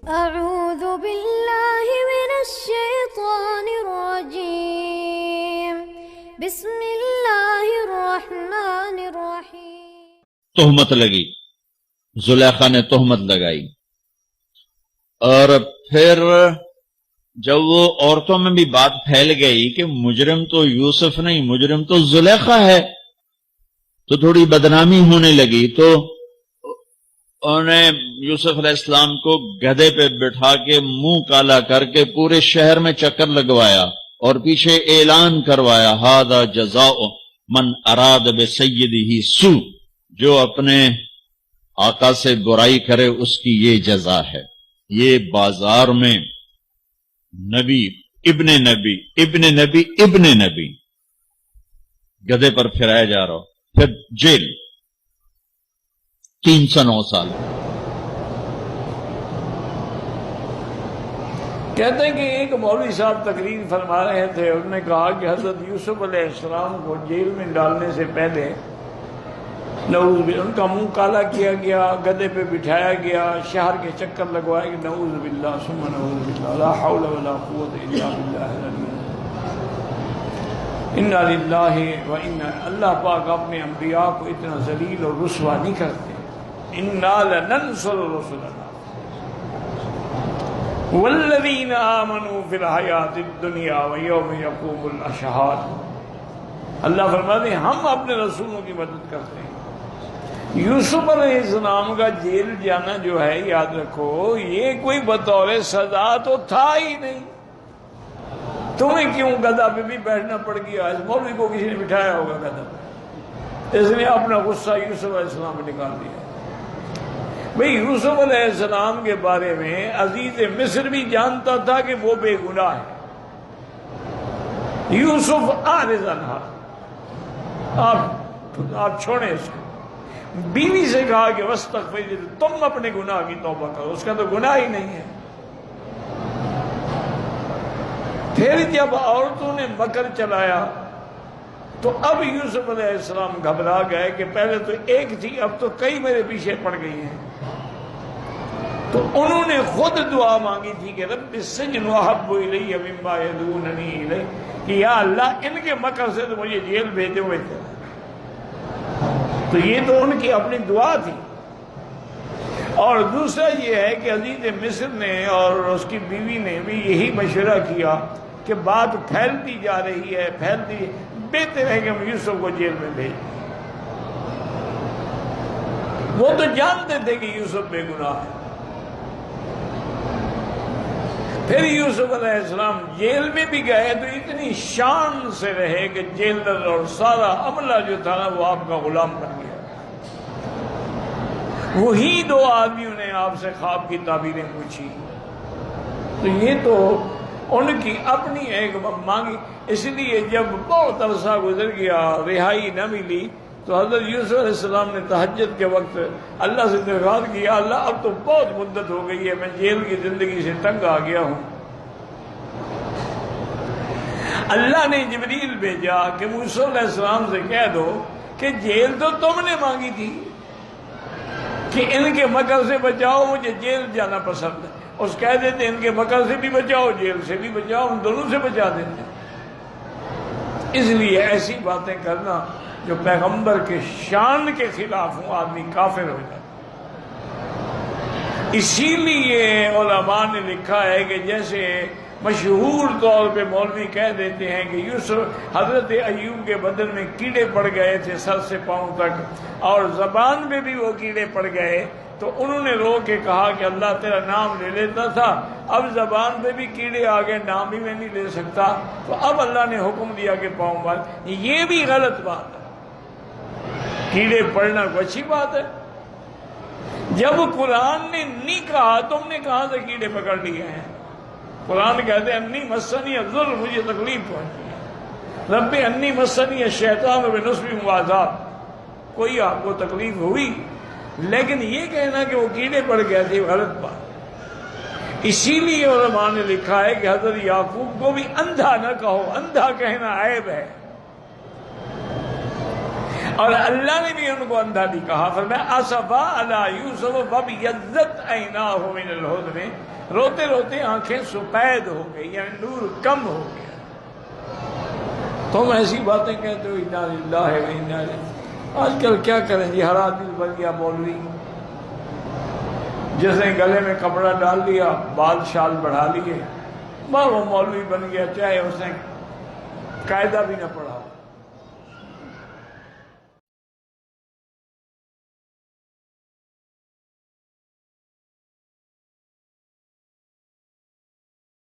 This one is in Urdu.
اعوذ باللہ من الشیطان الرجیم بسم اللہ الرحمن الرحیم۔ تہمت لگی، زلیخا نے تہمت لگائی، اور پھر جب وہ عورتوں میں بھی بات پھیل گئی کہ مجرم تو یوسف نہیں، مجرم تو زلیخا ہے، تو تھوڑی بدنامی ہونے لگی۔ تو انہوں نے یوسف علیہ السلام کو گدھے پہ بٹھا کے منہ کالا کر کے پورے شہر میں چکر لگوایا اور پیچھے اعلان کروایا، ھذا جزاء من اراد بسیدہ سوء، جو اپنے آقا سے برائی کرے اس کی یہ جزا ہے۔ یہ بازار میں نبی ابن نبی ابن نبی ابن نبی گدھے پر پھرایا جا رہا، پھر جیل 309 سال۔ کہتے ہیں کہ ایک مولوی صاحب تقریر فرما رہے تھے، انہوں نے کہا کہ حضرت یوسف علیہ السلام کو جیل میں ڈالنے سے پہلے نعوذ باللہ ان کا منہ کالا کیا گیا، گدھے پہ بٹھایا گیا، شہر کے چکر لگوائے گئے، نعوذ باللہ ثم نعوذ باللہ، لا حول ولا قوت الا باللہ العلی العظیم۔ انا للہ و انا، اللہ پاک اپنے انبیاء کو اتنا ذلیل اور رسوا نہیں کرتے۔ انا لننصر رسلنا والذین آمنوا فی الحیات الدنیا ویوم یقوم الاشہاد۔ اللہ فرماتے ہیں ہم اپنے رسولوں کی مدد کرتے ہیں۔ یوسف علیہ السلام کا جیل جانا جو ہے، یاد رکھو، یہ کوئی بطور سزا تو تھا ہی نہیں۔ تمہیں کیوں گدھا پہ بھی بیٹھنا پڑ گیا؟ اس مولوی کو کسی نے بٹھایا ہوگا گدھا پہ، اس نے اپنا غصہ یوسف علیہ السلام پہ نکال دیا۔ بھئی یوسف علیہ السلام کے بارے میں عزیز مصر بھی جانتا تھا کہ وہ بے گناہ ہے۔ یوسف اعرض عنہا، آپ چھوڑیں اس کو۔ بیوی سے کہا کہ واستغفری، تم اپنے گناہ کی توبہ کرو، اس کا تو گناہ ہی نہیں ہے۔ پھر جب عورتوں نے مکر چلایا تو اب یوسف علیہ السلام گھبرا گئے کہ پہلے تو ایک تھی، اب تو کئی میرے پیچھے پڑ گئی ہیں۔ تو انہوں نے خود دعا مانگی تھی کہ رب السجن احب الی مما یدعوننی الیہ، کہ یا اللہ ان کے مکر سے تو مجھے جیل بھیجے ہوئے تھے۔ تو یہ تو ان کی اپنی دعا تھی۔ اور دوسرا یہ ہے کہ عزیز مصر نے اور اس کی بیوی نے بھی یہی مشورہ کیا کہ بات پھیلتی جا رہی ہے، پھیلتی، بہتر ہے کہ ہم یوسف کو جیل میں بھیجیں۔ وہ تو جانتے تھے کہ یوسف بے گناہ ہے۔ پھر یوسف علیہ السلام جیل میں بھی گئے تو اتنی شان سے رہے کہ جیلر اور سارا عملہ جو تھا نا وہ آپ کا غلام بن گیا۔ وہی دو آدمیوں نے آپ سے خواب کی تعبیریں پوچھی، تو یہ تو ان کی اپنی ایک مانگی۔ اس لیے جب بہت عرصہ گزر گیا، رہائی نہ ملی، تو حضرت یوسف علیہ السلام نے تہجد کے وقت اللہ سے درخواست کیا، اللہ اب تو بہت مدت ہو گئی ہے، میں جیل کی زندگی سے تنگ آ گیا ہوں۔ اللہ نے جبریل بھیجا کہ موسیٰ علیہ السلام سے کہہ دو کہ جیل تو تم نے مانگی تھی کہ ان کے مکر سے بچاؤ، مجھے جیل جانا پسند ہے، اس کہہ دیتے ان کے مکر سے بھی بچاؤ، جیل سے بھی بچاؤ، ان دونوں سے بچا دیتے۔ اس لیے ایسی باتیں کرنا جو پیغمبر کے شان کے خلاف ہوں، آدمی کافر ہو جاتا۔ اسی لیے علماء نے لکھا ہے کہ جیسے مشہور طور پہ مولوی کہہ دیتے ہیں کہ یوسف حضرت ایوب کے بدن میں کیڑے پڑ گئے تھے سر سے پاؤں تک، اور زبان میں بھی وہ کیڑے پڑ گئے، تو انہوں نے رو کے کہا کہ اللہ تیرا نام لے لیتا تھا، اب زبان پہ بھی کیڑے آ گئے، نام بھی میں نہیں لے سکتا، تو اب اللہ نے حکم دیا کہ پاؤں مار۔ یہ بھی غلط بات ہے۔ کیڑے پڑنا کوئی اچھی بات ہے؟ جب قرآن نے نہیں کہا، تم نے کہاں سے کیڑے پکڑ لیے ہیں؟ قرآن کہتے ہیں انی مسنی الضر، مجھے تکلیف پہنچی ہے، رب انی مسنی الشیطان بنصب وعذاب، کوئی آپ کو تکلیف ہوئی، لیکن یہ کہنا کہ وہ کیڑے پڑ گئے تھے غلط بات۔ اسی لیے علماء نے لکھا ہے کہ حضرت یعقوب کو بھی اندھا نہ کہو، اندھا کہنا عیب ہے۔ اور اللہ نے بھی ان کو اندھا نہیں کہا، فرمایا اسفا علی یوسف وابیضت عیناہ من الحزن، روتے روتے آنکھیں سفید ہو گئی، یعنی نور کم ہو گیا۔ تم ایسی باتیں کہتے ہو انا للہ و انا الیہ۔ آج کل کیا کریں جی، ہر آدمی بن گیا مولوی، جس نے گلے میں کپڑا ڈال لیا، بال شال بڑھا لیے، وہ مولوی بن گیا، چاہے اس نے قاعدہ بھی نہ پڑھا۔